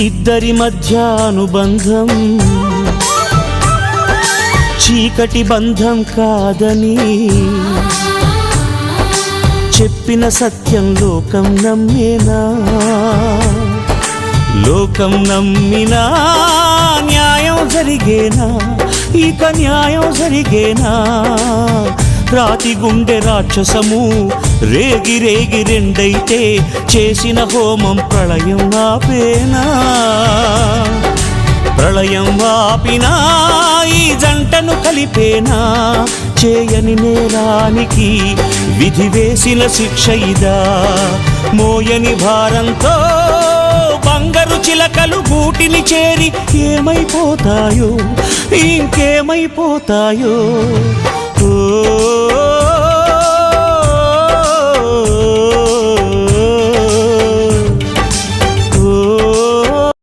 ఇద్దరి మధ్య అనుబంధం చీకటి బంధం కాదని చెప్పిన సత్యం లోకం నమ్మేనా? లోకం నమ్మినా న్యాయం జరిగేనా? ఇక న్యాయం జరిగేనా? రాతి గుండె రాక్షసము రేగి రేగి రెండైతే చేసిన హోమం ప్రళయం ఆపేనా? ప్రళయం ఆపినా ఈ జంటను కలిపేనా? చేయని నేరానికి విధి వేసిన శిక్ష ఇదా? మోయని భారంతో బంగారు చిలకలు గూటిని చేరి ఏమైపోతాయో ఇంకేమైపోతాయో. ఓ